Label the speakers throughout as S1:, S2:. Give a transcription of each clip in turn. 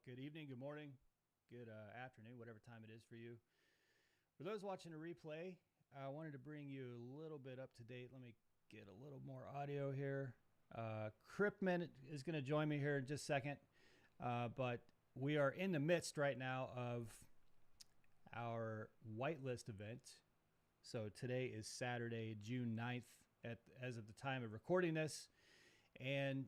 S1: Good evening, good morning, good afternoon, whatever time it is for you. For those watching a replay, I wanted to bring you a little bit up to date. Let me get a little more audio here. Kryptman is going to join me here in just a second, but we are in the midst right now of our whitelist event. So today is Saturday, June 9th, as of the time of recording this. And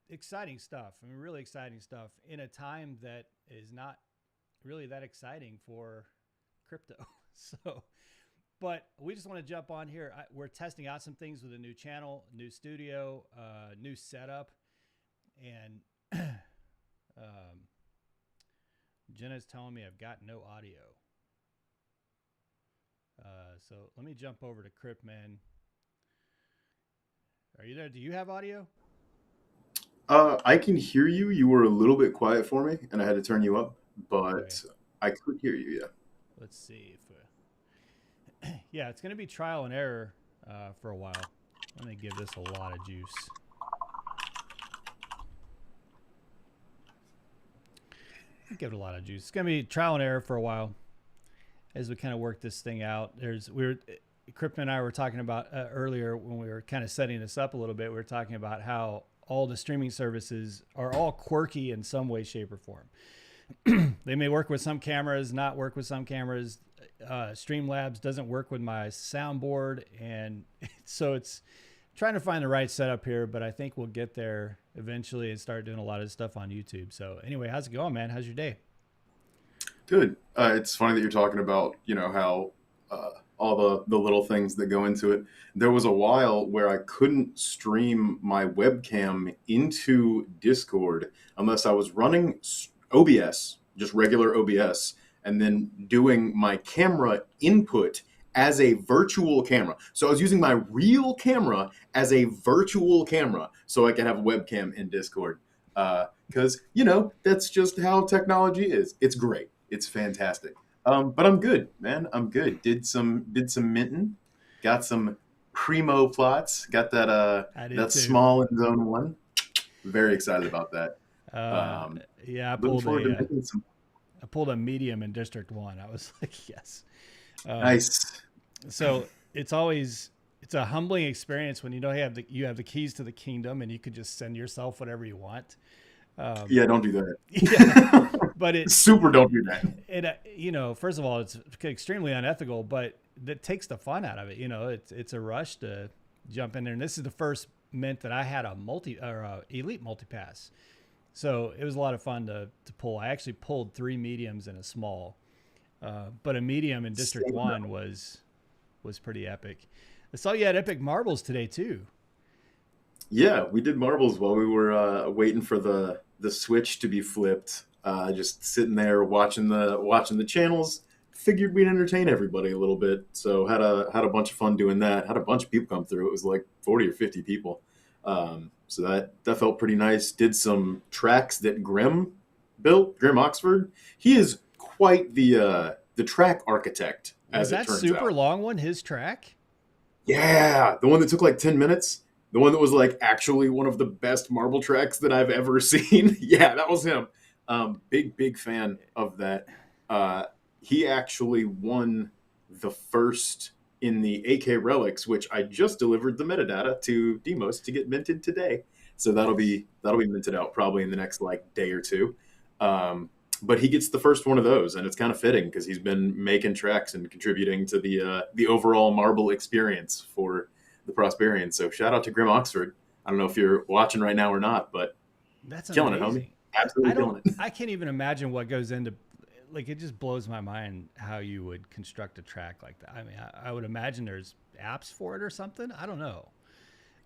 S1: exciting stuff. I mean, really exciting stuff in a time that is not really that exciting for crypto. But we just want to jump on here. We're testing out some things with a new channel, new studio, new setup. And Jenna's telling me I've got no audio. So let me jump over to Kryptman. Are you there? Do you have audio?
S2: I can hear you. You were a little bit quiet for me, and I had to turn you up, but
S1: Okay.
S2: I could hear you, yeah.
S1: Let's see if yeah, it's going to be trial and error for a while. Let me give this a lot of juice. Give it a lot of juice. It's going to be trial and error for a while as we kind of work this thing out. Kryptman and I were talking about earlier when we were kind of setting this up a little bit. We were talking about how all the streaming services are all quirky in some way, shape, or form. They may work with some cameras, not work with some cameras. Streamlabs doesn't work with my soundboard, and so it's trying to find the right setup here, but I think we'll get there eventually and start doing a lot of stuff on YouTube. So anyway, how's it going, man? How's your day?
S2: Good. It's funny that you're talking about, how all the little things that go into it. There was a while where I couldn't stream my webcam into Discord unless I was running OBS, just regular OBS, and then doing my camera input as a virtual camera. So I was using my real camera as a virtual camera so I could have a webcam in Discord. Because, that's just how technology is. It's great. It's fantastic. But I'm good, man. I'm good. Did some minting, got some primo plots, got that small in zone one. Very excited about that.
S1: Yeah,
S2: looking forward to making some.
S1: I pulled a medium in District 1. I was like, yes.
S2: Nice.
S1: So it's a humbling experience when you have the keys to the kingdom and you could just send yourself whatever you want.
S2: Yeah, don't do that.
S1: Yeah, but it
S2: super don't do that.
S1: It first of all, it's extremely unethical, but that takes the fun out of it. It's a rush to jump in there, and this is the first mint that I had a elite multipass, so it was a lot of fun to pull. I actually pulled 3 mediums and a small, but a medium in District 1 was pretty epic. I saw you had epic marbles today too.
S2: Yeah, we did marbles while we were waiting for the switch to be flipped. Just sitting there watching the channels. Figured we'd entertain everybody a little bit, so had a bunch of fun doing that. Had a bunch of people come through. It was like 40 or 50 people. So that felt pretty nice. Did some tracks that Grim built. Grim Oxford. He is quite the track architect.
S1: Was that super long one his track?
S2: Yeah, the one that took like 10 minutes. The one that was like actually one of the best marble tracks that I've ever seen. Yeah, that was him. Big fan of that. He actually won the first in the AK Relics, which I just delivered the metadata to Demos to get minted today. So that'll be minted out probably in the next like day or two. But he gets the first one of those, and it's kind of fitting because he's been making tracks and contributing to the overall marble experience for the Prosperian. So shout out to Grim Oxford. I don't know if you're watching right now or not, but
S1: that's
S2: killing
S1: amazing.
S2: it, homie. Absolutely killing it.
S1: I can't even imagine what goes into, like, it just blows my mind how you would construct a track like that. I mean, I would imagine there's apps for it or something. I don't know.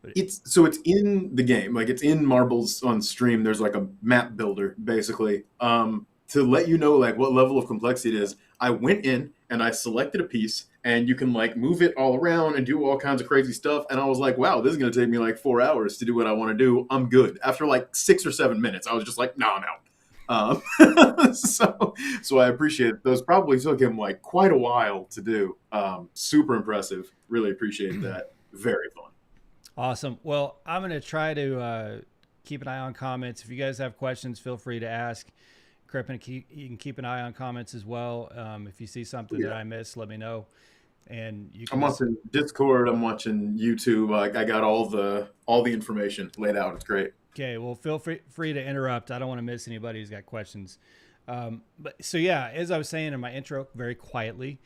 S2: But it's in the game, like it's in Marbles on stream. There's like a map builder basically to let you know like what level of complexity it is. I went in and I selected a piece, and you can like move it all around and do all kinds of crazy stuff. And I was like, wow, this is going to take me like 4 hours to do what I want to do. I'm good. After like 6 or 7 minutes, I was just like, no, I'm out. So I appreciate it. Those probably took him like quite a while to do. Super impressive. Really appreciate that. Very fun.
S1: Awesome. Well, I'm going to try to keep an eye on comments. If you guys have questions, feel free to ask. Krypton, you can keep an eye on comments as well. If you see something that
S2: Yeah.
S1: I missed, let me know. And you can
S2: I'm
S1: just,
S2: watching Discord. I'm watching YouTube. I got all the information laid out. It's great.
S1: okay, well, feel free to interrupt. I don't want to miss anybody who's got questions. But so, yeah, as I was saying in my intro, very quietly,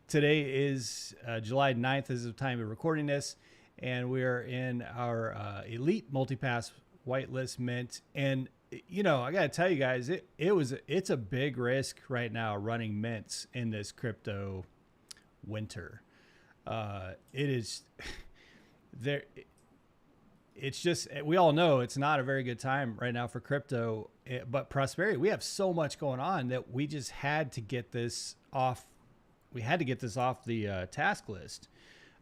S1: today is July 9th is the time of recording this. And we're in our elite multipass whitelist mint. And I got to tell you guys, it's a big risk right now running mints in this crypto winter. It is there. It's just, we all know it's not a very good time right now for crypto, but Prosperia, we have so much going on that we just had to get this off. We had to get this off the task list.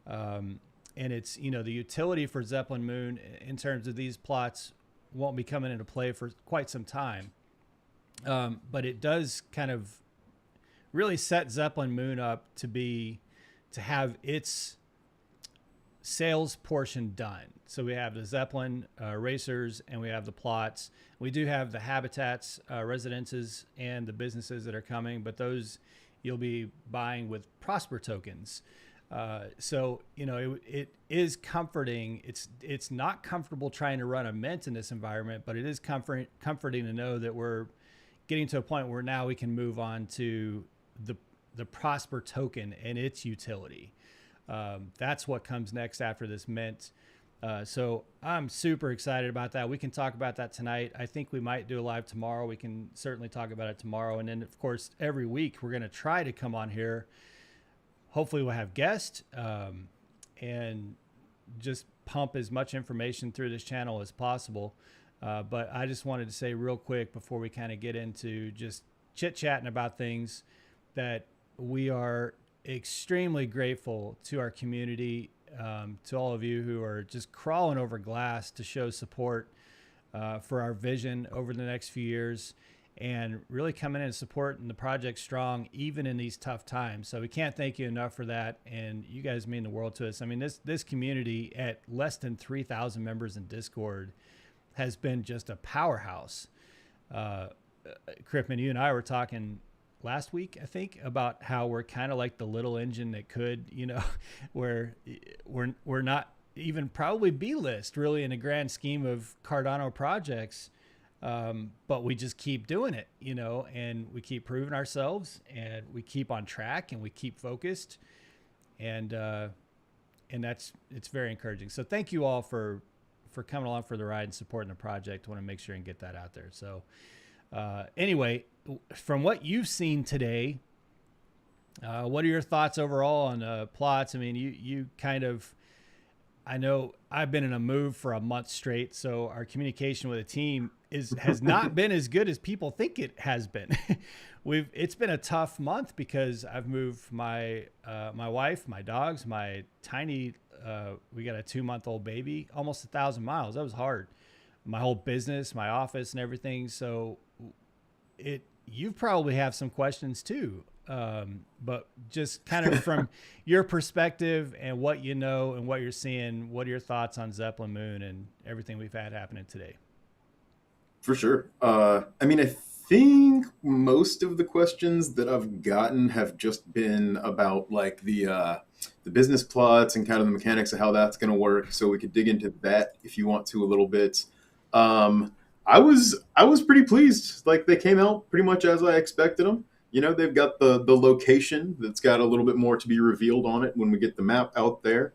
S1: And it's, the utility for Zeppelin Moon in terms of these plots won't be coming into play for quite some time. But it does kind of really set Zeppelin Moon up to have its sales portion done. So we have the Zeppelin racers and we have the plots. We do have the habitats, residences, and the businesses that are coming, but those you'll be buying with Prosper tokens. So it is comforting. It's not comfortable trying to run a mint in this environment, but it is comforting to know that we're getting to a point where now we can move on to the Prosper token and its utility. That's what comes next after this mint. So I'm super excited about that. We can talk about that tonight. I think we might do a live tomorrow. We can certainly talk about it tomorrow. And then, of course, every week we're going to try to come on here. Hopefully we'll have guests and just pump as much information through this channel as possible. But I just wanted to say real quick before we kind of get into just chit-chatting about things that we are extremely grateful to our community, to all of you who are just crawling over glass to show support for our vision over the next few years, and really coming in and supporting the project strong, even in these tough times. So we can't thank you enough for that. And you guys mean the world to us. I mean, this community at less than 3,000 members in Discord has been just a powerhouse. Kryptman, you and I were talking last week, I think, about how we're kind of like the little engine that could, where we're not even probably B-list really in a grand scheme of Cardano projects. But we just keep doing it, and we keep proving ourselves, and we keep on track, and we keep focused, and it's very encouraging. So thank you all for coming along for the ride and supporting the project. I want to make sure and get that out there. So anyway, from what you've seen today, what are your thoughts overall on plots? I mean, you kind of, I know I've been in a move for a month straight, so our communication with the team has not been as good as people think it has been. It's been a tough month because I've moved my wife, my dogs, my tiny we got a 2-month-old baby, almost 1,000 miles. That was hard. My whole business, my office, and everything. So you probably have some questions too. But just kind of from your perspective and what you know and what you're seeing, what are your thoughts on Zeppelin Moon and everything we've had happening today?
S2: For sure. I mean, I think most of the questions that I've gotten have just been about like the business plots and kind of the mechanics of how that's going to work. So we could dig into that if you want to a little bit. I was pretty pleased. Like they came out pretty much as I expected them. They've got the location that's got a little bit more to be revealed on it when we get the map out there.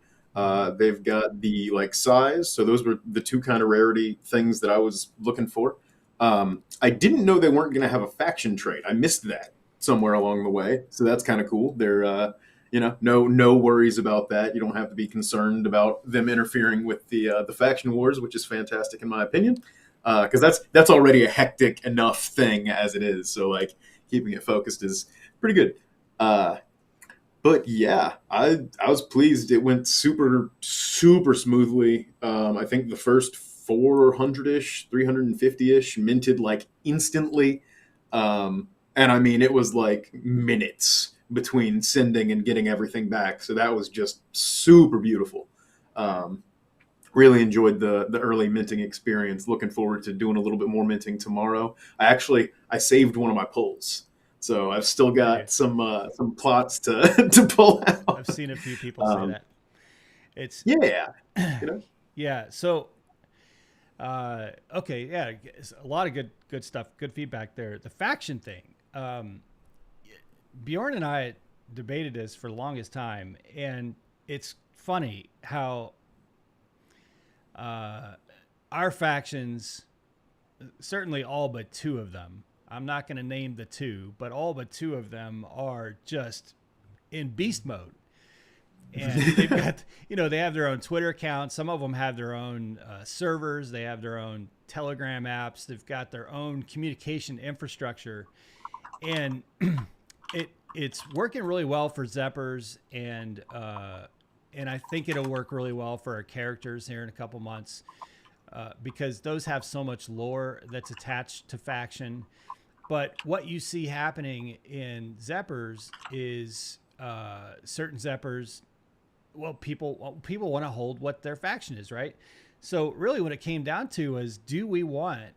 S2: They've got the size. So those were the two kind of rarity things that I was looking for. I didn't know they weren't going to have a faction trait. I missed that somewhere along the way. So that's kind of cool. They're, no worries about that. You don't have to be concerned about them interfering with the faction wars, which is fantastic in my opinion. Because that's already a hectic enough thing as it is. So keeping it focused is pretty good. But yeah, I was pleased. It went super, super smoothly. I think the first 400-ish, 350-ish minted instantly. And I mean, it was minutes between sending and getting everything back. So that was just super beautiful. really enjoyed the early minting experience. Looking forward to doing a little bit more minting tomorrow. I saved one of my pulls, so I've still
S1: Did you?
S2: got some plots to to pull
S1: I've
S2: out.
S1: seen a few people say
S2: Um,
S1: that. It's
S2: yeah, you know.
S1: yeah. So okay, yeah, it's a lot of good stuff, good feedback there. The faction thing. Bjorn and I debated this for the longest time, and it's funny how uh, our factions, certainly all but two of them. I'm not going to name the two, but all but two of them are just in beast mode. And they've got, they have their own Twitter accounts. Some of them have their own servers. They have their own Telegram apps. They've got their own communication infrastructure, and it's working really well for Zeppers, and I think it'll work really well for our characters here in a couple months, because those have so much lore that's attached to faction. But what you see happening in Zeppers is certain Zeppers, well, people want to hold what their faction is, right? So really what it came down to is, do we want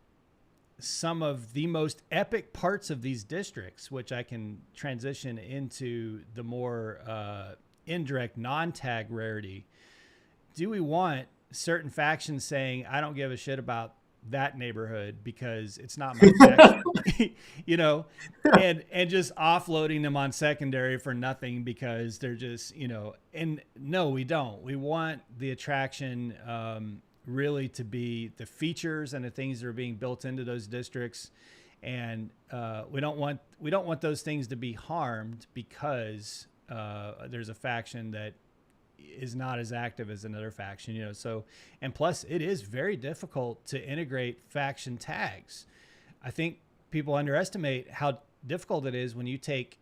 S1: some of the most epic parts of these districts, which I can transition into the more indirect non-tag rarity? Do we want certain factions saying, I don't give a shit about that neighborhood because it's not my faction, and just offloading them on secondary for nothing because they're just, and no, we don't. We want the attraction really to be the features and the things that are being built into those districts. And we don't want those things to be harmed because there's a faction that is not as active as another faction, so, and plus it is very difficult to integrate faction tags. I think people underestimate how difficult it is when you take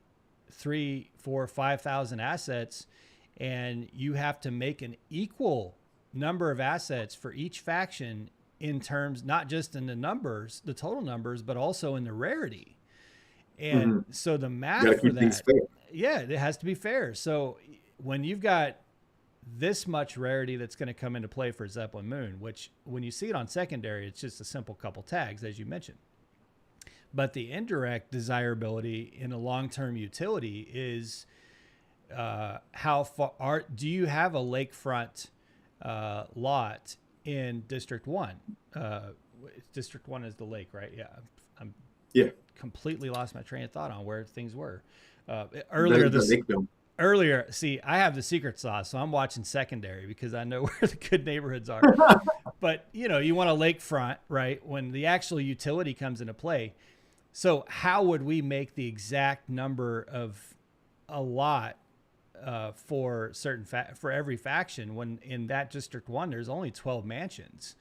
S1: 3, 4, 5,000 assets and you have to make an equal number of assets for each faction in terms, not just in the numbers, the total numbers, but also in the rarity. And so the math for that, yeah, it has to be fair. So when you've got this much rarity that's going to come into play for Zeppelin Moon, which when you see it on secondary, it's just a simple couple tags, as you mentioned. But the indirect desirability in a long-term utility is how far do you have a lakefront lot in District 1? District 1 is the lake, right? Yeah. I'm completely lost my train of thought on where things were. Earlier, see, I have the secret sauce, so I'm watching secondary because I know where the good neighborhoods are. But, you want a lakefront, right, when the actual utility comes into play. So how would we make the exact number of a lot for for every faction when in that District 1 there's only 12 mansions?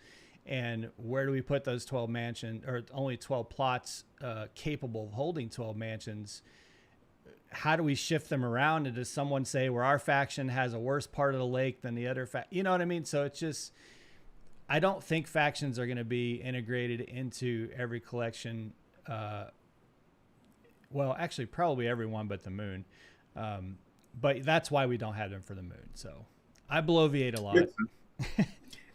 S1: And where do we put those 12 mansions, or only 12 plots capable of holding 12 mansions? How do we shift them around? And does someone say where our faction has a worse part of the lake than the other you know what I mean? So it's just, I don't think factions are going to be integrated into every collection. Well, actually probably everyone but the Moon. But that's why we don't have them for the Moon. So I bloviate a lot.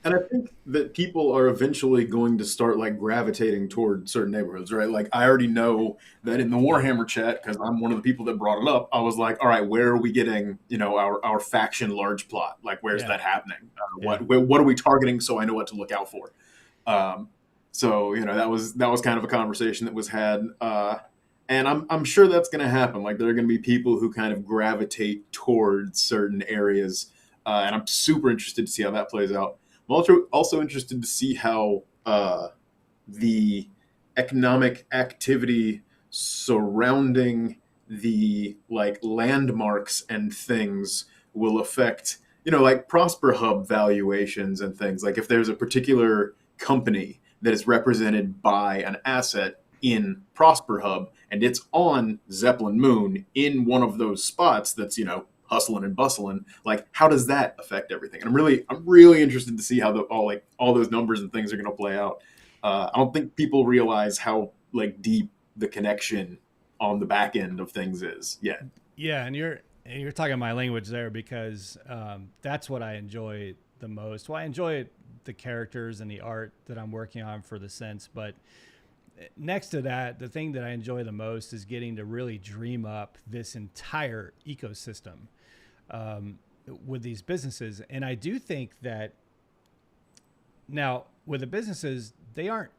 S2: And I think that people are eventually going to start like gravitating toward certain neighborhoods, right? Like I already know that in the Warhammer chat, because I'm one of the people that brought it up, I was like, all right, where are we getting, our faction large plot? Like, where's that happening? What are we targeting? So I know what to look out for. So that was kind of a conversation that was had, and I'm sure that's going to happen. Like there are going to be people who kind of gravitate towards certain areas, and I'm super interested to see how that plays out. I'm also interested to see how the economic activity surrounding the like landmarks and things will affect, like Prosper Hub valuations and things. Like if there's a particular company that is represented by an asset in Prosper Hub and it's on Zeppelin Moon in one of those spots that's, hustling and bustling, like how does that affect everything? And I'm really interested to see how all those numbers and things are going to play out. I don't think people realize how like deep the connection on the back end of things is yet.
S1: Yeah, and you're talking my language there because that's what I enjoy the most. Well, I enjoy the characters and the art that I'm working on for the Sense. But next to that, the thing that I enjoy the most is getting to really dream up this entire ecosystem with these businesses. And I do think that now with the businesses, they aren't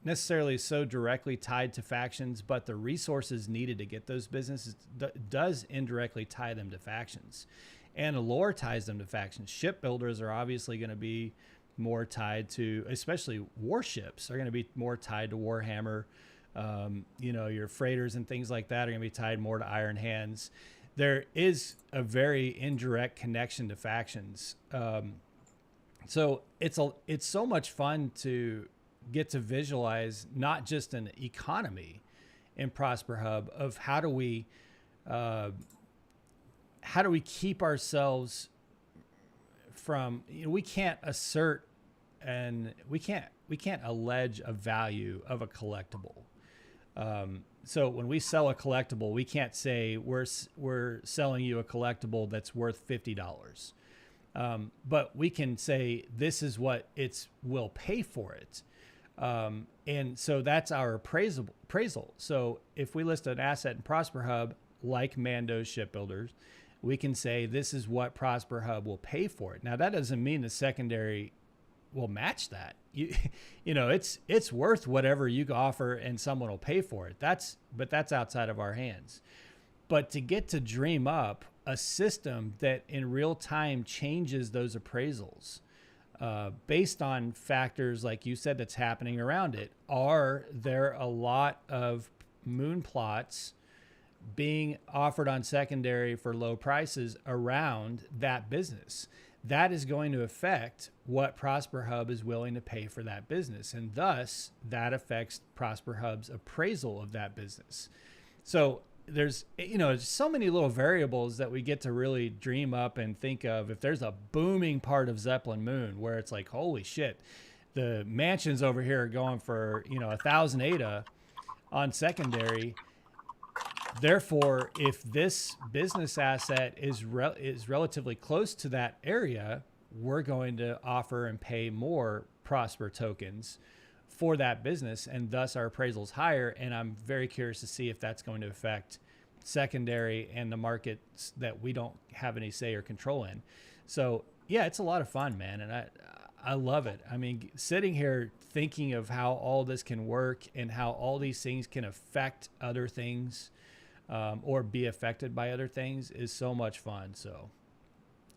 S1: necessarily so directly tied to factions, but the resources needed to get those businesses does indirectly tie them to factions, and allure ties them to factions. Shipbuilders are obviously going to be more tied to, especially warships are going to be more tied to Warhammer. Your freighters and things like that are going to be tied more to Iron Hands. There is a very indirect connection to factions. So it's so much fun to get to visualize not just an economy in Prosper Hub of how do we keep ourselves from, we can't assert and we can't allege a value of a collectible. So when we sell a collectible, we can't say we're selling you a collectible that's worth $50. But we can say this is what we'll pay for it. And so that's our appraisal. So if we list an asset in Prosper Hub, like Mando's Shipbuilders, we can say this is what Prosper Hub will pay for it. Now that doesn't mean the secondary will match that. It's worth whatever you offer and someone will pay for it. That's outside of our hands. But to get to dream up a system that in real time changes those appraisals, based on factors like you said that's happening around it. Are there a lot of moon plots being offered on secondary for low prices around that business? That is going to affect what Prosper Hub is willing to pay for that business. And thus that affects Prosper Hub's appraisal of that business. So there's so many little variables that we get to really dream up and think of. If there's a booming part of Zeppelin Moon where it's like, holy shit, the mansions over here are going for 1,000 ADA on secondary. Therefore, if this business asset is relatively close to that area, we're going to offer and pay more Prosper tokens for that business, and thus our appraisal is higher. And I'm very curious to see if that's going to affect secondary and the markets that we don't have any say or control in. So yeah, it's a lot of fun, man. And I love it. I mean, sitting here thinking of how all this can work and how all these things can affect other things, or be affected by other things is so much fun. So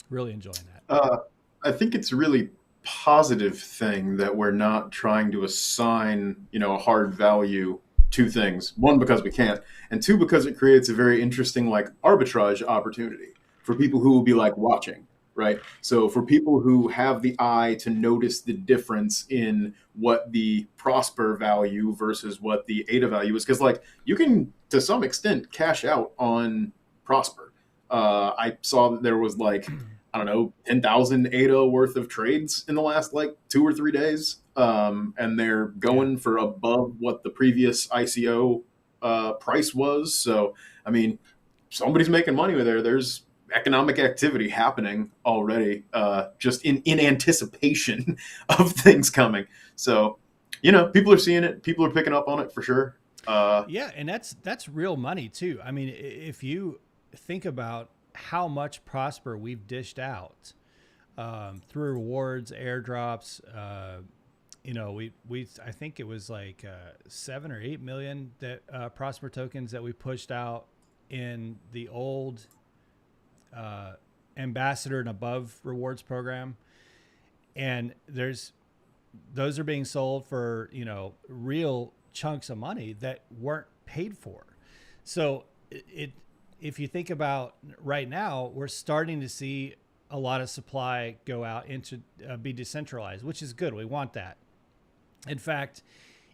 S1: really enjoying that.
S2: I think it's really positive thing that we're not trying to assign, a hard value to things. One, because we can't, and two, because it creates a very interesting arbitrage opportunity for people who will be watching, right? So for people who have the eye to notice the difference in what the Prosper value versus what the ADA value is, because you can to some extent cash out on Prosper. I saw that there was 10,000 ADA worth of trades in the last 2 or 3 days. And they're going for above what the previous ICO price was. So, I mean, somebody's making money with there. There's economic activity happening already, just in anticipation of things coming. So, people are seeing it. People are picking up on it for sure.
S1: Yeah, and that's real money too. I mean, if you think about how much Prosper we've dished out through rewards, airdrops. I think it was 7 or 8 million that Prosper tokens that we pushed out in the old ambassador and above rewards program, and those are being sold for real chunks of money that weren't paid for. So if you think about right now, we're starting to see a lot of supply go out into be decentralized, which is good. We want that. In fact,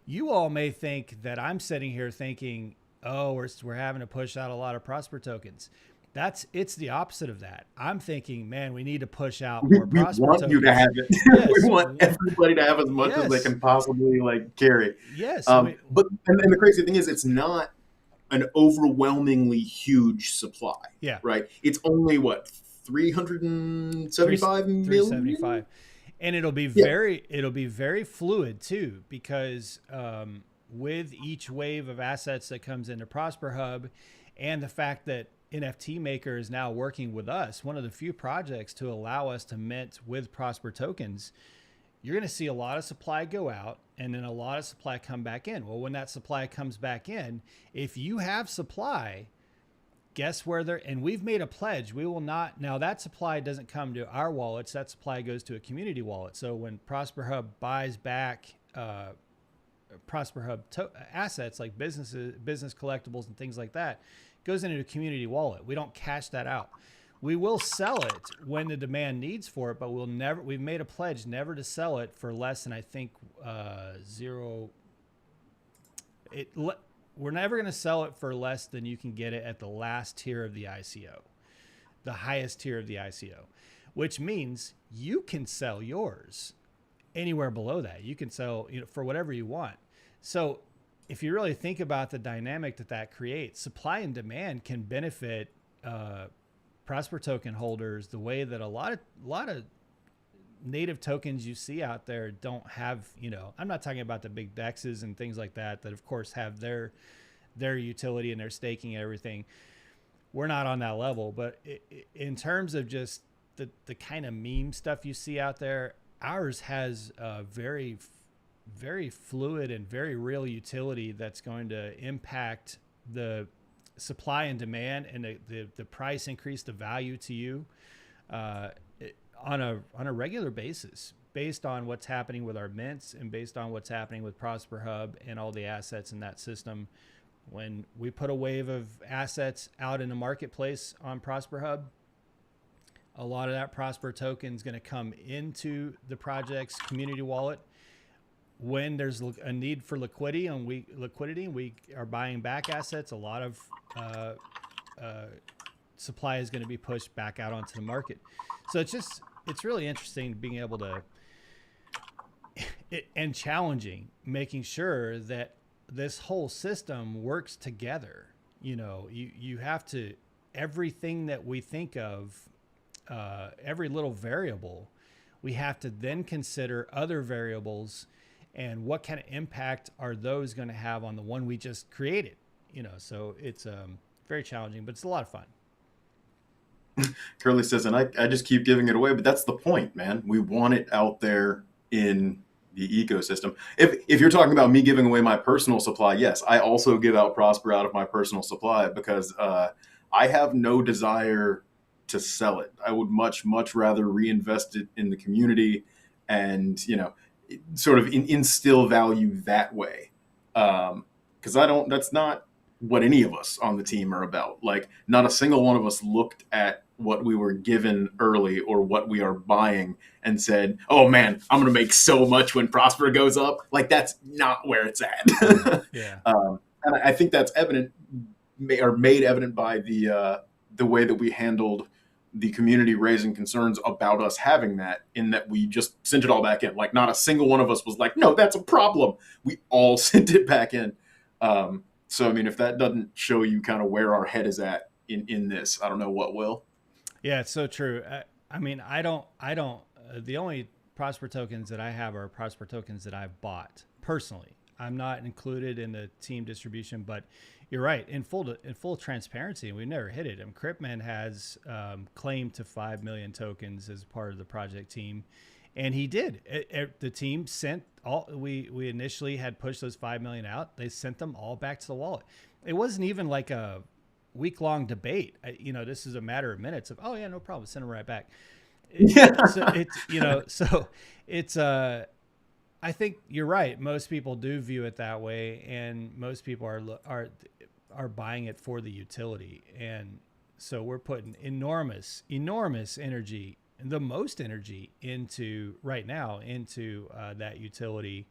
S1: you all may think that I'm sitting here thinking, oh, we're having to push out a lot of Prosper tokens. It's the opposite of that. I'm thinking, man, we need to push out more Prosper tokens.
S2: We want you to have it. Yes. We want everybody to have as much as they can possibly carry.
S1: Yes.
S2: But the crazy thing is, it's not an overwhelmingly huge supply.
S1: Yeah.
S2: Right. It's only 375 million.
S1: 375. And it'll be
S2: Yeah.
S1: very fluid too, because with each wave of assets that comes into Prosper Hub, and the fact that NFT Maker is now working with us, one of the few projects to allow us to mint with Prosper tokens, you're going to see a lot of supply go out and then a lot of supply come back in. Well, when that supply comes back in, if you have supply, guess where they're, and we've made a pledge, we will not, now that supply doesn't come to our wallets, that supply goes to a community wallet. So when Prosper Hub buys back Prosper Hub assets like business collectibles and things like that, goes into a community wallet. We don't cash that out. We will sell it when the demand needs for it, but we've made a pledge never to sell it for less than, I think, we're never going to sell it for less than you can get it at the last tier of the ICO, the highest tier of the ICO, which means you can sell yours anywhere below that. You can sell, for whatever you want. So if you really think about the dynamic that creates, supply and demand can benefit Prosper token holders the way that a lot of native tokens you see out there don't have. I'm not talking about the big dexes and things like that of course have their utility and their staking and everything. We're not on that level, but in terms of just the kind of meme stuff you see out there, ours has a very, very fluid and very real utility that's going to impact the supply and demand and the price increase, the value to you on a regular basis, based on what's happening with our mints and based on what's happening with Prosper Hub and all the assets in that system. When we put a wave of assets out in the marketplace on Prosper Hub, a lot of that Prosper token is going to come into the project's community wallet. When there's a need for liquidity and we are buying back assets, a lot of supply is going to be pushed back out onto the market. So it's really interesting being able to, and challenging, making sure that this whole system works together. You have to, everything that we think of, every little variable, we have to then consider other variables and what kind of impact are those going to have on the one we just created. So it's very challenging, but it's a lot of fun.
S2: Curly says, and I just keep giving it away, but that's the point, man. We want it out there in the ecosystem. If you're talking about me giving away my personal supply, yes, I also give out Prosper out of my personal supply because I have no desire to sell it. I would much rather reinvest it in the community and, sort of instill value that way. Because that's not what any of us on the team are about. Like, not a single one of us looked at what we were given early or what we are buying and said, oh man, I'm going to make so much when Prosper goes up. Like, that's not where it's at.
S1: Yeah.
S2: And I think that's made evident by the way that we handled the community raising concerns about us having that, in that we just sent it all back in. Like, not a single one of us was like, no, that's a problem. We all sent it back in. So, I mean, if that doesn't show you kind of where our head is at in this, I don't know what will.
S1: Yeah, it's so true. I mean, I don't, the only Prosper tokens that I have are Prosper tokens that I've bought personally. I'm not included in the team distribution, but you're right. In full transparency, we never hit it. Kryptman has claimed to 5 million tokens as part of the project team, and he did. The team sent all. We initially had pushed those 5 million out. They sent them all back to the wallet. It wasn't even like a week-long debate. This is a matter of minutes of, oh yeah, no problem, send them right back. So it's I think you're right. Most people do view it that way, and most people are buying it for the utility. And so we're putting enormous energy, the most energy into right now into that utility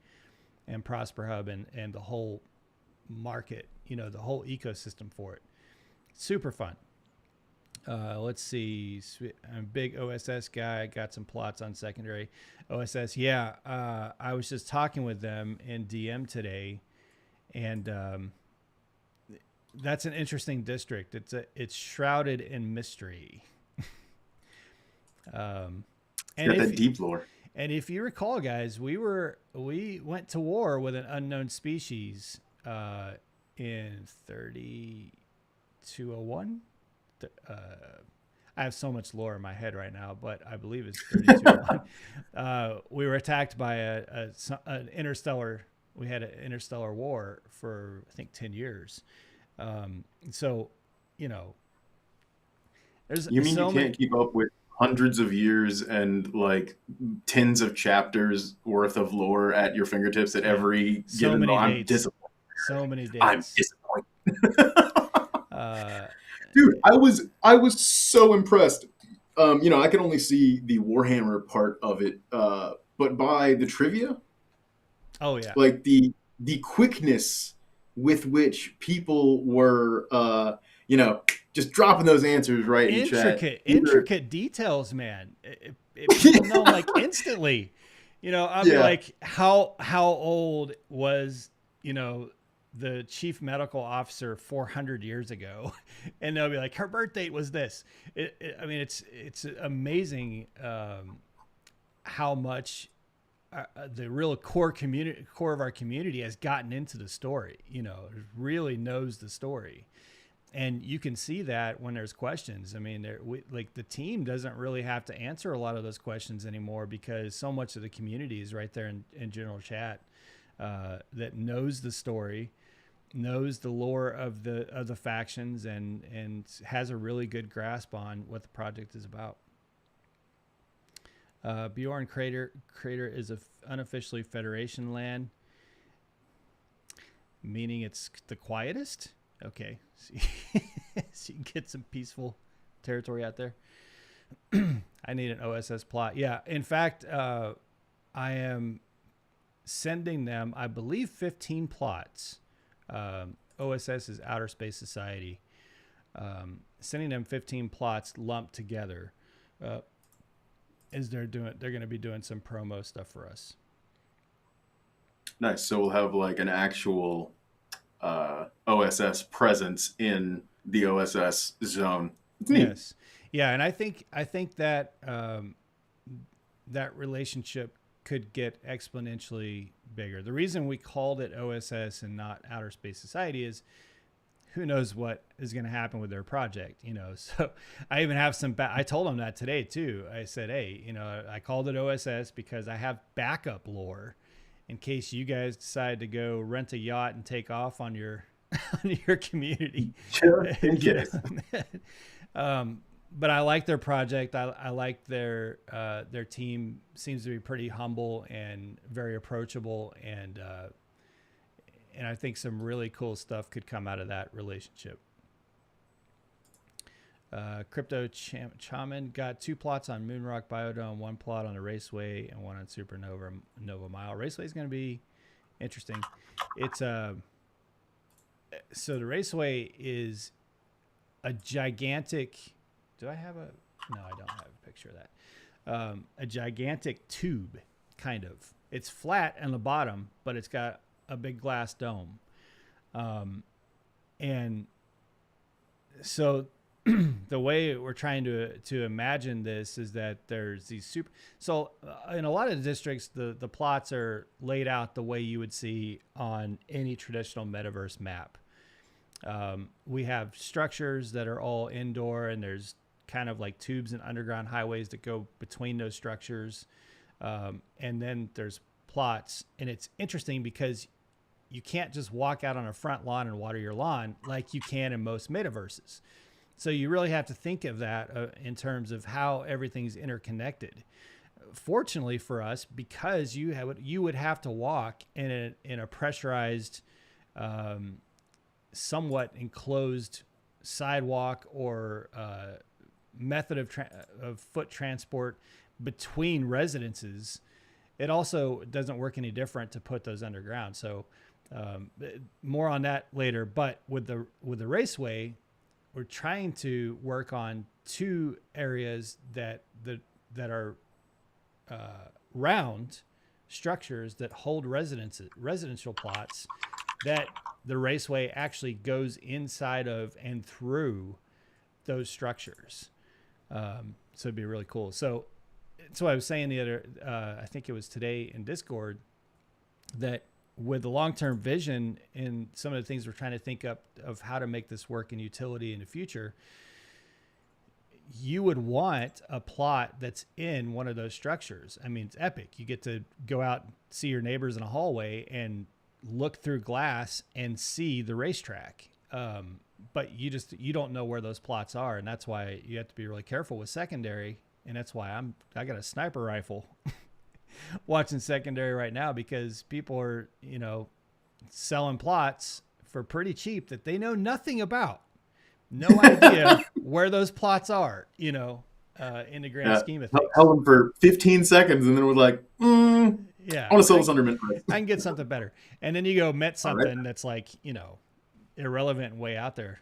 S1: and Prosper Hub and the whole market, the whole ecosystem for it. Super fun. Let's see. I'm a big OSS guy. Got some plots on secondary OSS. Yeah. I was just talking with them in DM today, and that's an interesting district. It's shrouded in mystery.
S2: And got that deep lore.
S1: And if you recall, guys, we went to war with an unknown species in 3201. I have so much lore in my head right now, but I believe it's 3201. We were attacked by an interstellar. We had an interstellar war for I think 10 years. So, you know, there's
S2: You mean you
S1: so many.
S2: can't keep up with hundreds of years and like tens of chapters worth of lore at your fingertips at
S1: Yeah,
S2: every
S1: so
S2: given
S1: many
S2: moment? I'm
S1: dates.
S2: disappointed.
S1: So many
S2: I'm
S1: dates.
S2: disappointed.
S1: Uh,
S2: Dude, I was so impressed. I could only see the Warhammer part of it, but by the trivia,
S1: oh yeah,
S2: like the quickness with which people were, just dropping those answers right in chat. Either,
S1: intricate details, man. People know them like instantly. You know, I'll be
S2: yeah,
S1: like, how old was the chief medical officer 400 years ago, and they'll be like, her birth date was this. I mean, it's amazing how much the real core of our community has gotten into the story. You know, really knows the story. And you can see that when there's questions. I mean, like the team doesn't really have to answer a lot of those questions anymore because so much of the community is right there in general chat that knows the story, knows the lore of the factions, and has a really good grasp on what the project is about. Bjorn Crater is unofficially Federation land, meaning it's the quietest. Okay, so you can get some peaceful territory out there. I need an OSS plot. Yeah, in fact, I am sending them, I believe, 15 plots. OSS is Outer Space Society. Sending them 15 plots lumped together. As they're going to be doing some promo stuff for us.
S2: nice. So we'll have like an actual OSS presence in the OSS zone. It's neat.
S1: Yes, yeah, and I think that that relationship could get exponentially bigger. The reason we called it OSS and not Outer Space Society is who knows what is going to happen with their project, you know. So I even have some I told them that today too. I said, hey, you know, I called it OSS because I have backup lore in case you guys decide to go rent a yacht and take off on your on your community.
S2: Sure. In case.
S1: But I like their project. I like their team seems to be pretty humble and very approachable, and I think some really cool stuff could come out of that relationship. Crypto Chaman got 2 plots on Moonrock Biodome, 1 plot on the Raceway, and 1 on Supernova Nova Mile. Raceway is going to be interesting. It's so the Raceway is a gigantic. Do I have a? No, I don't have a picture of that. A gigantic tube, kind of. It's flat on the bottom, but it's got a big glass dome. And so the way we're trying to imagine this is that there's these in a lot of the districts, the plots are laid out the way you would see on any traditional metaverse map. We have structures that are all indoor, and there's kind of like tubes and underground highways that go between those structures. And then there's plots, and it's interesting because you can't just walk out on a front lawn and water your lawn like you can in most metaverses. So you really have to think of that in terms of how everything's interconnected. Fortunately for us, because you would have to walk in a pressurized, somewhat enclosed sidewalk or method of foot transport between residences. It also doesn't work any different to put those underground. So more on that later. But with the Raceway, we're trying to work on 2 areas that are round structures that hold residential plots that the Raceway actually goes inside of and through those structures. So it'd be really cool. So that's what I was saying the other, I think it was today in Discord, that with the long-term vision and some of the things we're trying to think up of how to make this work in utility in the future, you would want a plot that's in one of those structures. I mean, it's epic. You get to go out, see your neighbors in a hallway and look through glass and see the racetrack. But you don't know where those plots are. And that's why you have to be really careful with secondary. And that's why I got a sniper rifle watching secondary right now, because people are, selling plots for pretty cheap that they know nothing about. No idea where those plots are, in the grand scheme of things.
S2: Held them for 15 seconds and then was like,
S1: yeah,
S2: I want to sell this under mint price.
S1: I can get something better. And then you go met something that's like, irrelevant and way out there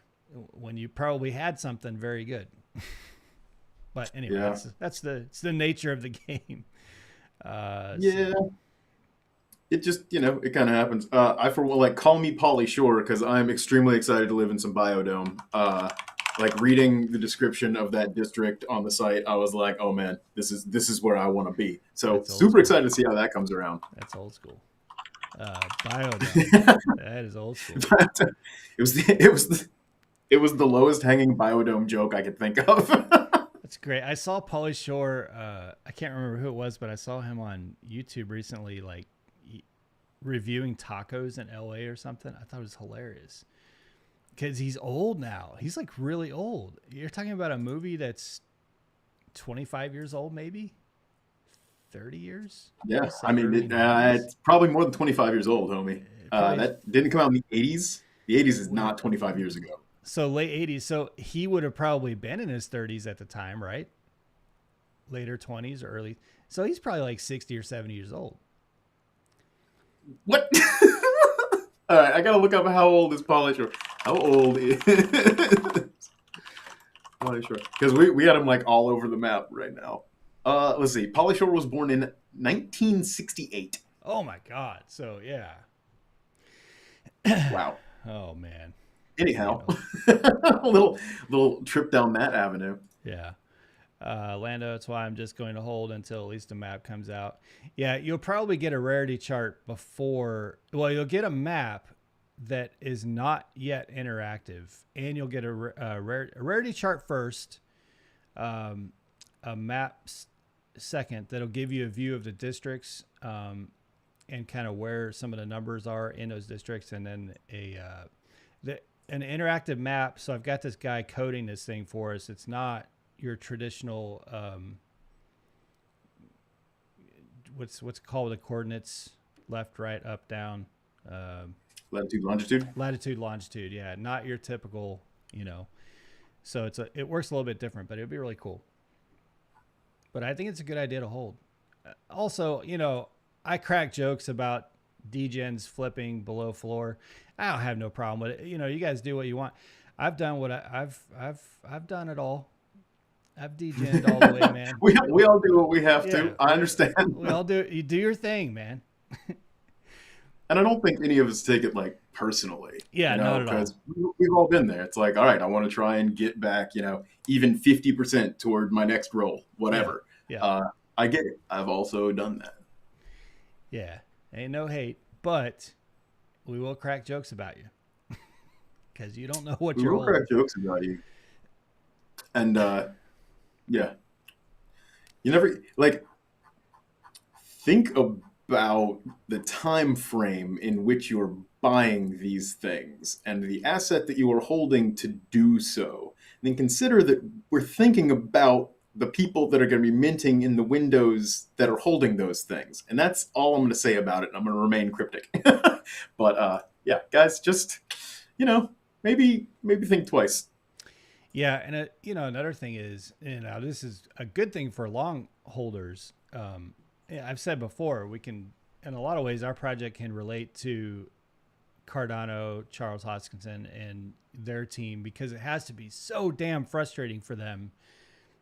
S1: when you probably had something very good. But anyway, it's the nature of the game.
S2: It just, it kind of happens. I for one, like, call me Pauly Shore, because I'm extremely excited to live in some biodome. Like, reading the description of that district on the site, I was like, oh man, this is where I want to be. So super excited to see how that comes around.
S1: That's old school. Biodome. That is old school.
S2: It was the lowest hanging biodome joke I could think of.
S1: That's great. I saw Pauly Shore. I can't remember who it was, but I saw him on YouTube recently, like reviewing tacos in LA or something. I thought it was hilarious because he's old now. He's like really old. You're talking about a movie that's 25 years old, maybe 30 years.
S2: Yeah, I mean, it's probably more than 25 years old, homie. That didn't come out in the 80s. The 80s is not 25 years ago.
S1: So late 80s. So he would have probably been in his 30s at the time, right? Later 20s or early. So he's probably like 60 or 70 years old.
S2: What? All right, I gotta look up how old is Pauly Shore. How old is Pauly Shore? Because we had him like all over the map right now. Let's see. Pauly Shore was born in 1968.
S1: Oh my God. So yeah.
S2: Wow.
S1: Oh man.
S2: Anyhow, a little trip down that avenue.
S1: Yeah. Lando, that's why I'm just going to hold until at least the map comes out. Yeah, you'll probably get a rarity chart before. Well, you'll get a map that is not yet interactive, and you'll get a rarity chart first, a map second that'll give you a view of the districts and kind of where some of the numbers are in those districts, and then an interactive map. So I've got this guy coding this thing for us. It's not your traditional what's called the coordinates, left, right, up, down, latitude, longitude. Yeah, not your typical, so it works a little bit different, but it'd be really cool. But I think it's a good idea to hold. Also, I crack jokes about degens flipping below floor. I don't have no problem with it. You guys do what you want. I've done what I've done it all. I've degened all the way, man.
S2: we all do what we have to. I understand.
S1: We all do. You do your thing, man.
S2: And I don't think any of us take it like personally.
S1: Yeah, not at all.
S2: Because we've all been there. It's like, all right, I want to try and get back, even 50% toward my next roll, whatever.
S1: Yeah.
S2: I get it. I've also done that.
S1: Yeah, ain't no hate, but we will crack jokes about you because you don't know what you're.
S2: We will crack jokes about you, and yeah, you never think about the time frame in which you're buying these things and the asset that you are holding to do so. And then consider that we're thinking about the people that are going to be minting in the windows that are holding those things. And that's all I'm going to say about it. And I'm going to remain cryptic. But yeah, guys, just, maybe think twice.
S1: Yeah. And, another thing is, this is a good thing for long holders. I've said before, we can, in a lot of ways, our project can relate to Cardano, Charles Hoskinson, and their team, because it has to be so damn frustrating for them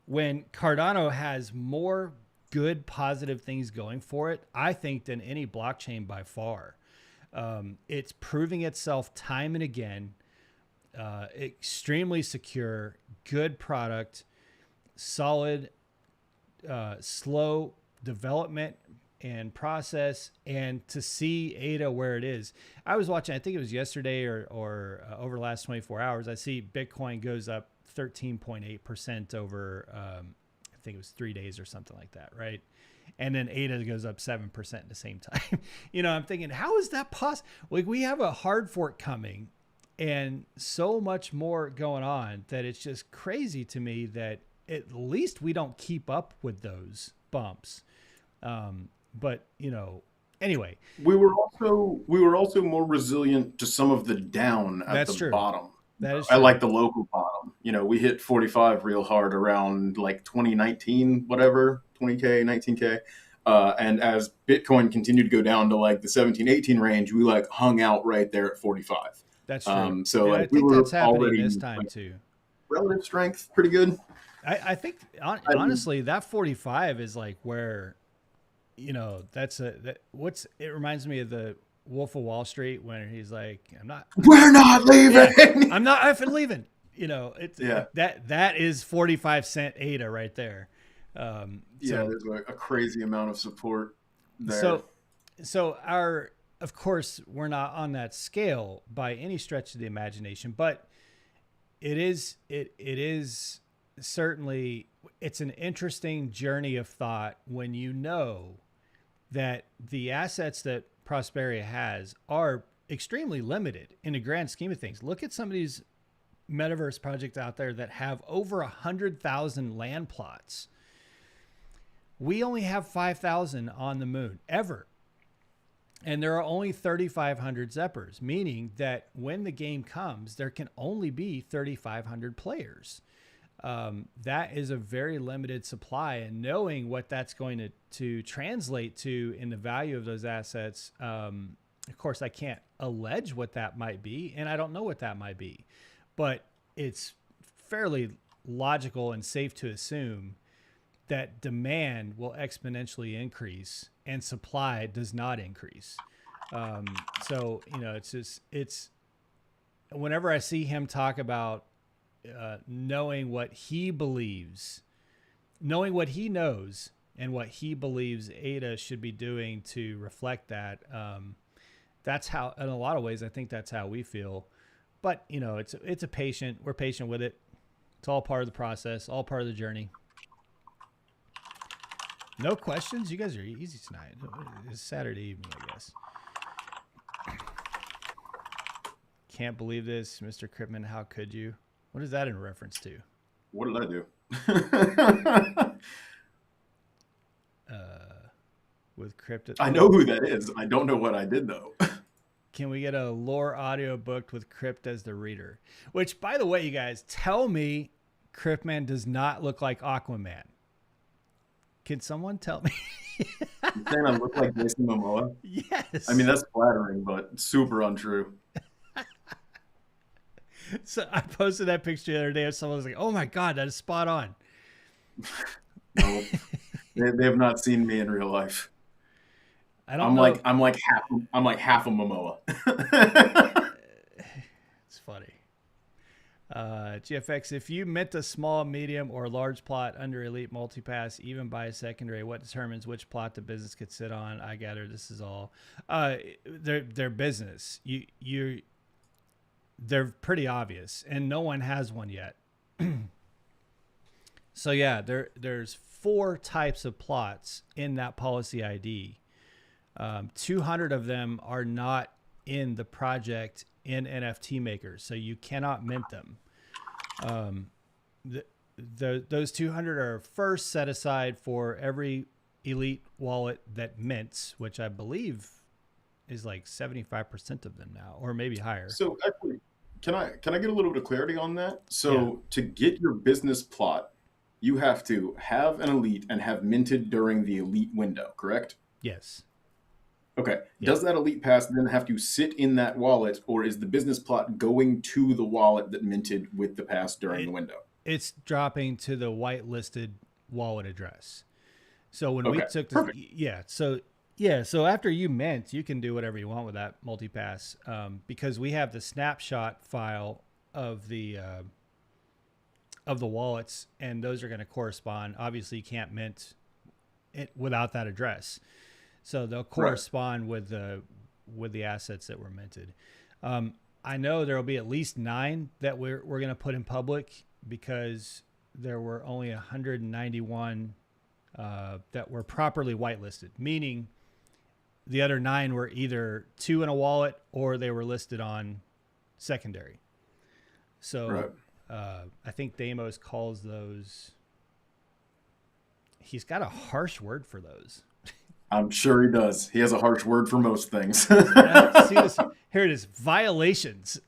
S1: when Cardano has more good, positive things going for it, I think, than any blockchain by far. It's proving itself time and again, extremely secure, good product, solid, slow development and process, and to see ADA where it is. I was watching, I think it was yesterday or over the last 24 hours, I see Bitcoin goes up 13.8% over, I think it was 3 days or something like that, right? And then ADA goes up 7% at the same time. I'm thinking, how is that possible? Like, we have a hard fork coming and so much more going on that it's just crazy to me that at least we don't keep up with those bumps. But anyway,
S2: we were also more resilient to some of the down at
S1: that's
S2: the
S1: true.
S2: bottom.
S1: That is
S2: I
S1: true.
S2: like the local bottom. We hit 45 real hard around like 2019, whatever, 20K, 19K. And as Bitcoin continued to go down to like the 17, 18 range, we like hung out right there at 45.
S1: That's true.
S2: So
S1: And I
S2: like we
S1: think that's
S2: were
S1: happening
S2: already
S1: this time
S2: like,
S1: too.
S2: relative strength, pretty good.
S1: I think honestly, that 45 is like where, it reminds me of the Wolf of Wall Street when he's like,
S2: We're not leaving.
S1: Yeah, I'm not effing leaving.
S2: Yeah.
S1: That is 45-cent ADA right there.
S2: There's a crazy amount of support there.
S1: So of course, we're not on that scale by any stretch of the imagination, but it is certainly, it's an interesting journey of thought when that the assets that Prosperia has are extremely limited in the grand scheme of things. Look at some of these metaverse projects out there that have over 100,000 land plots. We only have 5,000 on the moon ever. And there are only 3,500 Zeppers, meaning that when the game comes, there can only be 3,500 players. That is a very limited supply, and knowing what that's going to translate to in the value of those assets, of course, I can't allege what that might be, and I don't know what that might be, but it's fairly logical and safe to assume that demand will exponentially increase and supply does not increase. So, it's whenever I see him talk about knowing what he believes, knowing what he knows and what he believes ADA should be doing to reflect that, that's how, in a lot of ways, I think that's how we feel. But, we're patient with it. It's all part of the process, all part of the journey. No questions? You guys are easy tonight. It's Saturday evening, I guess. Can't believe this, Mr. Kryptman. How could you? What is that in reference to?
S2: What did I do?
S1: With Crypt.
S2: I know who that is. I don't know what I did, though.
S1: Can we get a lore audio booked with Crypt as the reader? Which, by the way, you guys, tell me Kryptman does not look like Aquaman. Can someone tell me?
S2: You're saying I look like Jason Momoa?
S1: Yes.
S2: I mean, that's flattering, but super untrue.
S1: So I posted that picture the other day and someone was like, oh my God, that is spot on.
S2: No, they have not seen me in real life.
S1: I'm like
S2: half a Momoa.
S1: It's funny. GFX, if you mint a small, medium, or large plot under Elite Multipass, even by a secondary, what determines which plot the business could sit on? I gather this is all their business. They're pretty obvious, and no one has one yet. So yeah, there's 4 types of plots in that policy ID. 200 of them are not in the project in NFT makers, so you cannot mint them. Those 200 are first set aside for every Elite wallet that mints, which I believe is like 75% of them now, or maybe higher.
S2: So actually, can I get a little bit of clarity on that? So to get your business plot, you have to have an Elite and have minted during the Elite window, correct?
S1: Yes.
S2: Okay. Yeah. Does that Elite pass then have to sit in that wallet, or is the business plot going to the wallet that minted with the pass during the window?
S1: It's dropping to the whitelisted wallet address. So when we took this, so after you mint, you can do whatever you want with that multipass, because we have the snapshot file of the of the wallets, and those are going to correspond. Obviously, you can't mint it without that address, so they'll correspond with the assets that were minted. I know there will be at least 9 that we're going to put in public, because there were only 191 that were properly whitelisted, meaning the other 9 were either 2 in a wallet or they were listed on secondary. So I think Deimos calls those, he's got a harsh word for those.
S2: I'm sure he does. He has a harsh word for most things.
S1: See this? Here it is. Violations.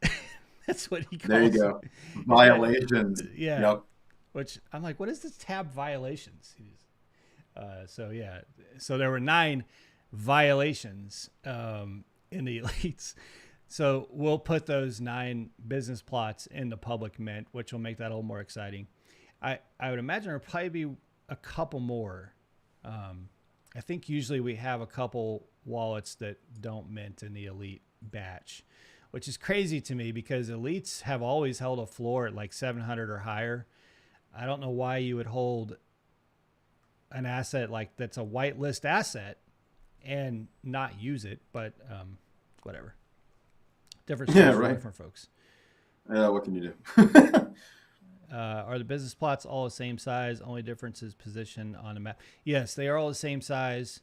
S1: That's what he calls
S2: There you go. Violations.
S1: Yeah.
S2: Yep.
S1: Which I'm like, what is this tab violations? So there were 9 violations in the elites. So we'll put those 9 business plots in the public mint, which will make that a little more exciting. I would imagine there'll probably be a couple more. I think usually we have a couple wallets that don't mint in the elite batch, which is crazy to me because elites have always held a floor at like 700 or higher. I don't know why you would hold an asset like that's a whitelist asset and not use it, but whatever. Different stories for different folks.
S2: Yeah, what can you do?
S1: Are the business plots all the same size? Only difference is position on the map. Yes, they are all the same size,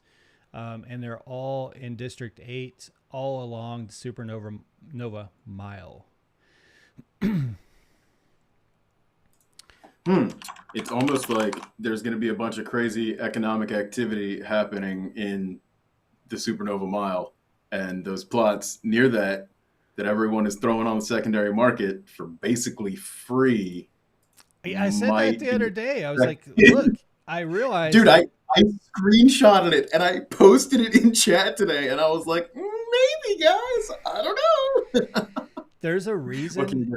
S1: and they're all in District 8, all along the Supernova Mile.
S2: It's almost like there's going to be a bunch of crazy economic activity happening in the Supernova Mile, and those plots near that everyone is throwing on the secondary market for basically free.
S1: I said that the other day. I was like, look, I realized.
S2: Dude, I screenshotted it and I posted it in chat today, and I was like, maybe, guys. I don't know.
S1: There's a reason.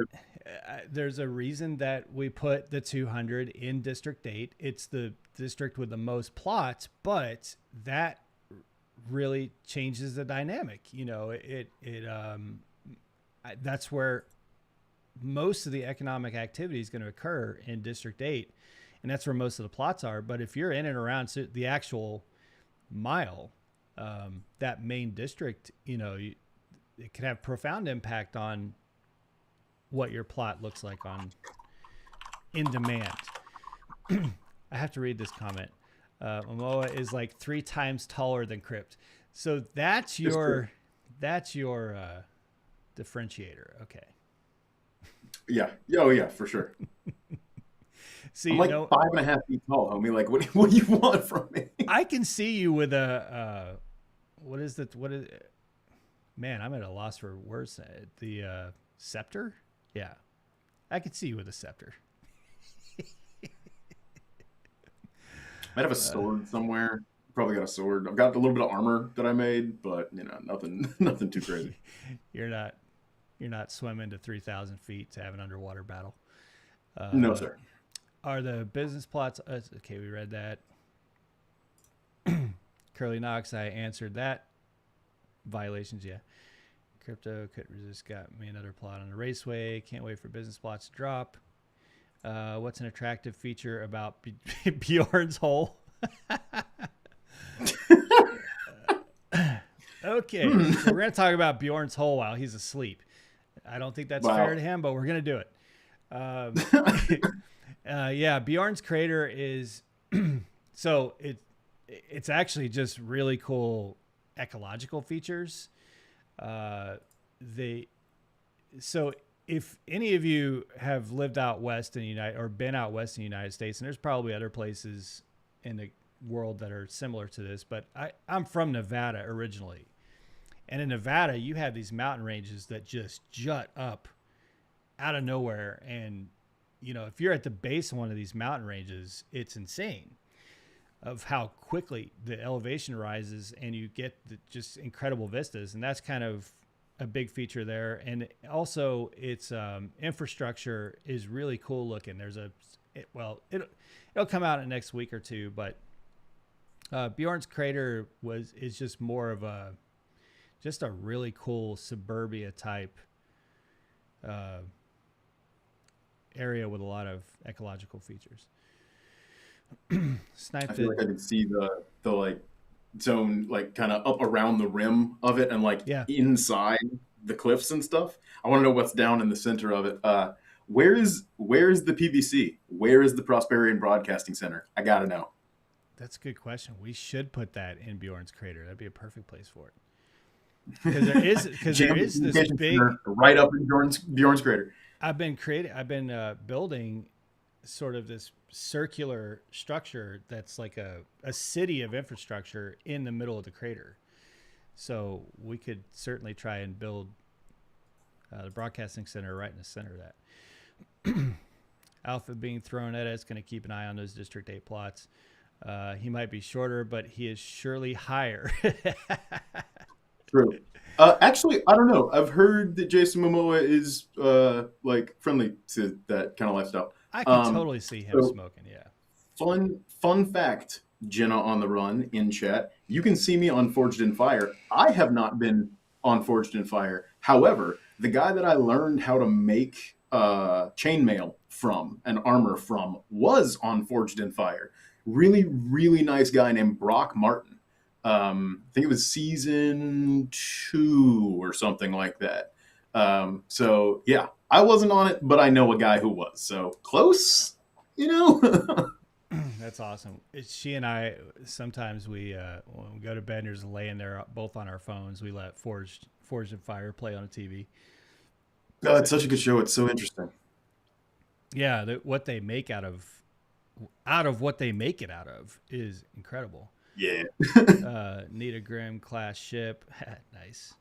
S1: There's a reason that we put the 200 in District 8. It's the district with the most plots, but that really changes the dynamic. You know, that's where most of the economic activity is going to occur in District 8, and that's where most of the plots are. But if you're in and around the actual mile, that main district, you know, it could have profound impact on what your plot looks like in demand. I have to read this comment. Momoa is like 3 times taller than Crypt. So that's your differentiator. Okay.
S2: Yeah. Oh yeah, for sure.
S1: See,
S2: I'm like 5.5 feet tall, homie. Like, what do you want from me?
S1: I can see you with a man, I'm at a loss for words. The scepter? Yeah. I could see you with a scepter.
S2: Might have a sword somewhere. Probably got a sword. I've got a little bit of armor that I made, but you know, nothing too crazy.
S1: You're not swimming to 3,000 feet to have an underwater battle.
S2: No, sir.
S1: Are the business plots? Okay, we read that. Curly Knox, I answered that. Violations, yeah. Crypto could resist. Got me another plot on the raceway. Can't wait for business plots to drop. What's an attractive feature about Bjorn's hole? Okay, so we're going to talk about Bjorn's hole while he's asleep. I don't think that's fair to him, but we're going to do it. Yeah, Bjorn's crater is so it's actually just really cool ecological features. So if any of you have lived out west in been out west in the United States, and there's probably other places in the world that are similar to this, but I'm from Nevada originally. And in Nevada, you have these mountain ranges that just jut up out of nowhere. And, you know, if you're at the base of one of these mountain ranges, it's insane of how quickly the elevation rises and you get just incredible vistas. And that's kind of a big feature there. And also its infrastructure is really cool looking. It'll come out in the next week or two, but Bjorn's crater is just more of a really cool suburbia type area with a lot of ecological features.
S2: I
S1: Sniped
S2: feel
S1: it.
S2: like I could see the like zone like kind of up around the rim of it and like
S1: Yeah,
S2: inside the cliffs and stuff. I want to know what's down in the center of it. Where is the PBC? Where is the Prosperian Broadcasting Center? I gotta know.
S1: that's a good question. We should put that in Bjorn's crater. That'd be a perfect place for it. Because there
S2: Jam
S1: is this
S2: Communication
S1: big.
S2: Center right up in Bjorn's crater.
S1: I've been building sort of this circular structure that's like a city of infrastructure in the middle of the crater. So we could certainly try and build the broadcasting center right in the center of that. Alpha being thrown at us, going to keep an eye on those District 8 plots. He might be shorter, but he is surely higher.
S2: True. Actually, I don't know. I've heard that Jason Momoa is like friendly to that kind of lifestyle.
S1: I could
S2: Um,
S1: totally see him
S2: so
S1: smoking, yeah.
S2: fun fact, Jenna on the run in chat. You can see me on Forged in Fire. I have not been on Forged in Fire. However, the guy that I learned how to make chainmail from and armor from was on Forged in Fire. Really, really nice guy named Brock Martin. I think it was season 2 or something like that. So yeah, I wasn't on it, but I know a guy who was. So close, you know.
S1: That's awesome. She and I sometimes we when we go to bed, there's laying there both on our phones. We let Forged and Fire play on the TV.
S2: No, it's such a good show. It's so interesting.
S1: Yeah, what they make out of what they make it out of is incredible.
S2: Yeah.
S1: Nita Grimm class ship, nice.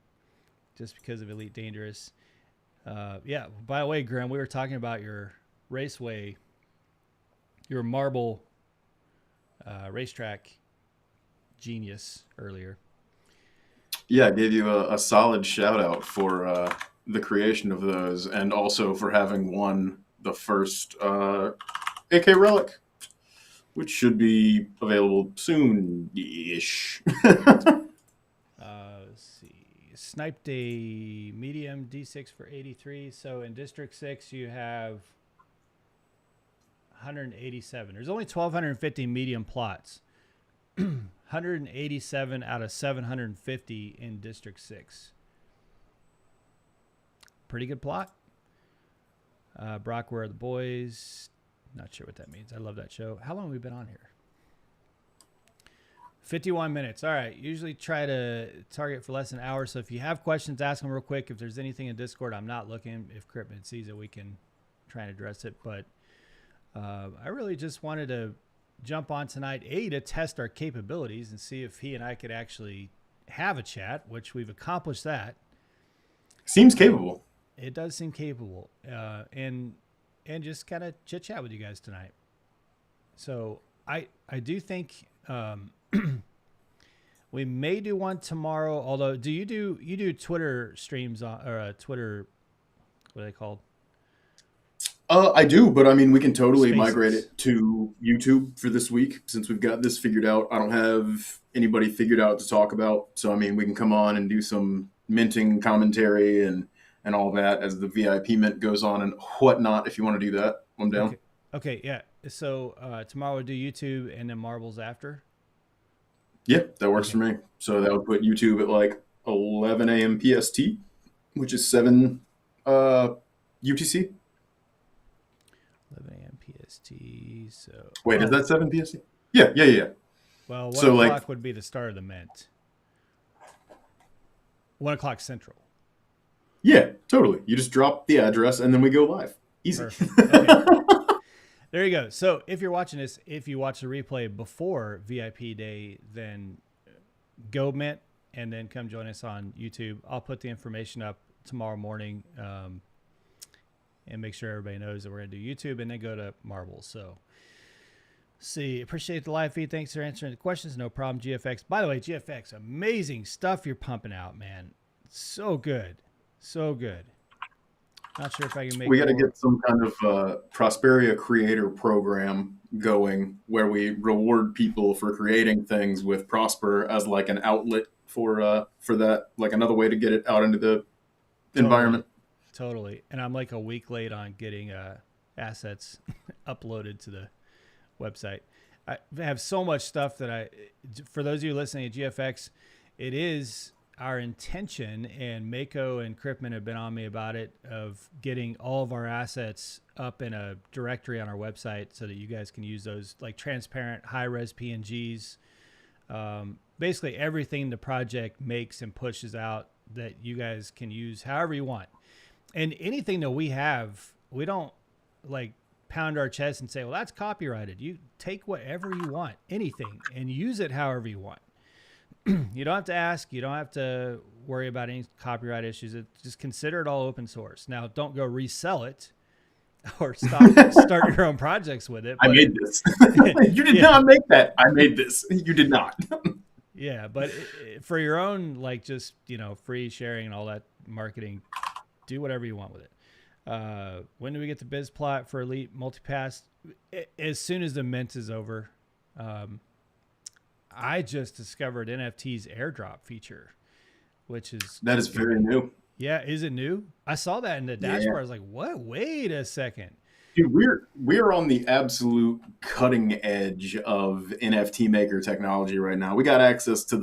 S1: Just because of Elite Dangerous. Yeah. By the way, Grimm, we were talking about your raceway, your marble racetrack genius earlier.
S2: Yeah, I gave you a solid shout out for the creation of those and also for having won the first AK Relic, which should be available soon-ish.
S1: Let's see. Sniped a medium D6 for 83. So in District 6, you have 187. There's only 1,250 medium plots. 187 out of 750 in District 6. Pretty good plot. Brock, Where Are the Boys? Not sure what that means. I love that show. How long have we been on here? 51 minutes. All right. Usually try to target for less than an hour. So if you have questions, ask them real quick. If there's anything in Discord, I'm not looking. If Kryptman sees it, we can try and address it. But I really just wanted to jump on tonight, to test our capabilities and see if he and I could actually have a chat, which we've accomplished that.
S2: Seems capable.
S1: It does seem capable. And just kind of chit chat with you guys tonight. So I do think we may do one tomorrow. Although, do you do Twitter streams or Twitter? What are they called?
S2: I do, but I mean, we can totally
S1: Spaces.
S2: migrate it to YouTube for this week since we've got this figured out. I don't have anybody figured out to talk about, so I mean, we can come on and do some minting commentary and all that as the VIP mint goes on and whatnot. If you want to do that, I'm down.
S1: Okay, yeah. So tomorrow we'll do YouTube and then Marbles after.
S2: Yeah, that works for me. So that would put YouTube at like 11 a.m. PST, which is 7 UTC.
S1: 11 a.m. PST. So
S2: Wait, is that 7 PST? Yeah.
S1: Well, 1
S2: So,
S1: o'clock
S2: like,
S1: would be the start of the mint. 1 o'clock Central.
S2: yeah, totally. You just drop the address and then we go live. Easy.
S1: Perfect. Okay. There you go. So if you're watching this, if you watch the replay before VIP day, then go mint and then come join us on YouTube. I'll put the information up tomorrow morning and make sure everybody knows that we're going to do YouTube and then go to Marbles. So see, appreciate the live feed. Thanks for answering the questions. No problem, GFX. By the way, GFX, amazing stuff you're pumping out, man. So good. So good. Not sure if I can make.
S2: We got to get some kind of Prosperia creator program going where we reward people for creating things with Prosper as like an outlet for that, like another way to get it out into the environment.
S1: Totally. And I'm like a week late on getting assets uploaded to the website. I have so much stuff that for those of you listening at GFX, it is our intention, and Mako and Kryptman have been on me about it, of getting all of our assets up in a directory on our website so that you guys can use those, like transparent high-res PNGs. Basically everything the project makes and pushes out that you guys can use however you want. And anything that we have, we don't like pound our chest and say, well, that's copyrighted. You take whatever you want, anything, and use it however you want. You don't have to ask. You don't have to worry about any copyright issues. Just consider it all open source. Now, don't go resell it or start your own projects with it.
S2: I made this. You did not make that. I made this. You did not.
S1: Yeah, but for your own, like, just, free sharing and all that marketing, do whatever you want with it. When do we get the biz plot for Elite Multipass? As soon as the mint is over. I just discovered NFT's airdrop feature, which is
S2: very new.
S1: Yeah, is it new? I saw that in the dashboard. Yeah. I was like, "What? Wait a second,
S2: dude! We're on the absolute cutting edge of NFT maker technology right now. We got access to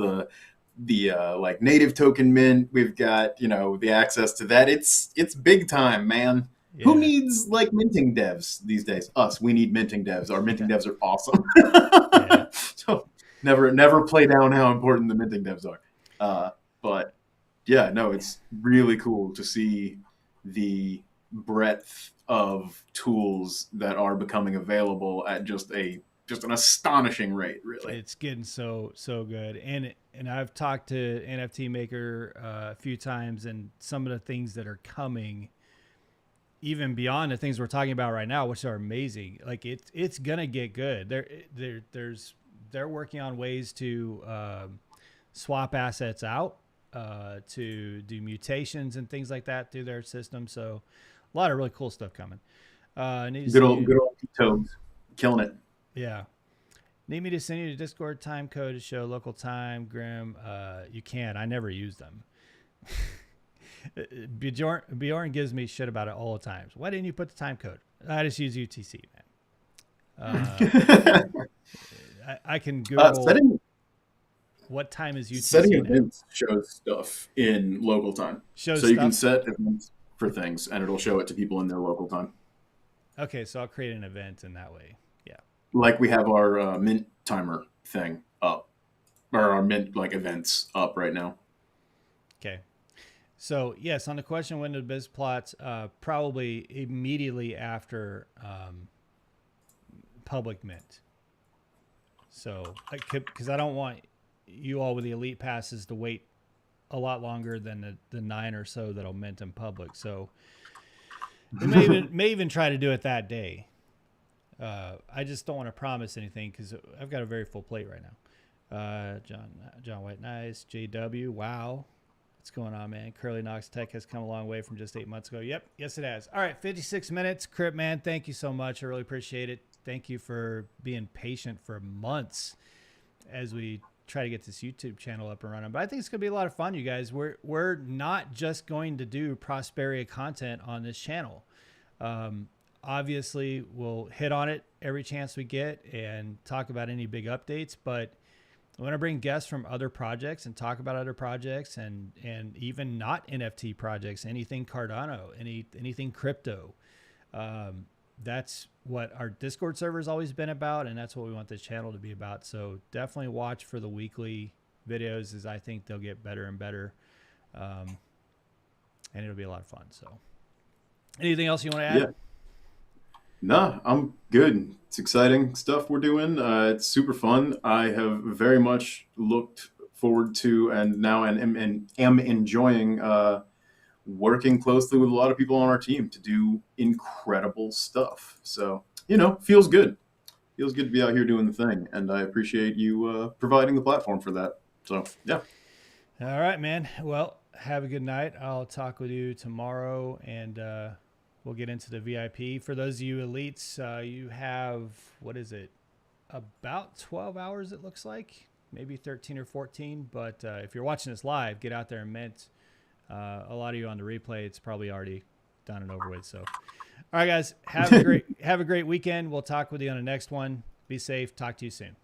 S2: the like native token mint. We've got the access to that. It's big time, man. Yeah. Who needs like minting devs these days? Us. We need minting devs. Our minting devs are awesome. Yeah. So. Never play down how important the minting devs are. But yeah, no, it's really cool to see the breadth of tools that are becoming available at just an astonishing rate, really.
S1: It's getting so good. And I've talked to NFT Maker a few times, and some of the things that are coming, even beyond the things we're talking about right now, which are amazing. Like it's gonna get good. They're working on ways to swap assets out, to do mutations and things like that through their system. So a lot of really cool stuff coming.
S2: Good old Toads, killing it.
S1: Yeah. Need me to send you the Discord time code to show local time, Grim? You can. I never use them. Bjorn gives me shit about it all the time. Why didn't you put the time code? I just use UTC, man. I can Google what time is UTC.
S2: Setting events shows stuff in local time. You can set events for things, and it'll show it to people in their local time.
S1: Okay, so I'll create an event in that way. Yeah.
S2: Like we have our mint timer thing up, or our mint like events up right now.
S1: Okay. So yes, on the question when the biz plots, probably immediately after public mint. So, because I don't want you all with the elite passes to wait a lot longer than the 9 or so that'll mint in public. So, we may even try to do it that day. I just don't want to promise anything because I've got a very full plate right now. John White, nice. JW, wow. What's going on, man? Curly Knox Tech has come a long way from just 8 months ago. Yep, yes it has. All right, 56 minutes. Kryptman, thank you so much. I really appreciate it. Thank you for being patient for months as we try to get this YouTube channel up and running. But I think it's going to be a lot of fun, you guys. We're not just going to do Prosperia content on this channel. Obviously, we'll hit on it every chance we get and talk about any big updates. But I want to bring guests from other projects and talk about other projects and even not NFT projects, anything Cardano, anything crypto. That's what our Discord server has always been about, and that's what we want this channel to be about. So definitely watch for the weekly videos, as I think they'll get better and better, and it'll be a lot of fun. So anything else you want to add?
S2: Yeah. No, I'm good. It's exciting stuff we're doing. It's super fun. I have very much looked forward to and now am enjoying working closely with a lot of people on our team to do incredible stuff. So, feels good. Feels good to be out here doing the thing. And I appreciate you providing the platform for that. So, yeah.
S1: All right, man. Well, have a good night. I'll talk with you tomorrow, and we'll get into the VIP. For those of you elites, you have, about 12 hours it looks like. Maybe 13 or 14. But if you're watching this live, get out there and mint. A lot of you on the replay, it's probably already done and over with. So, all right, guys, have a great weekend. We'll talk with you on the next one. Be safe. Talk to you soon.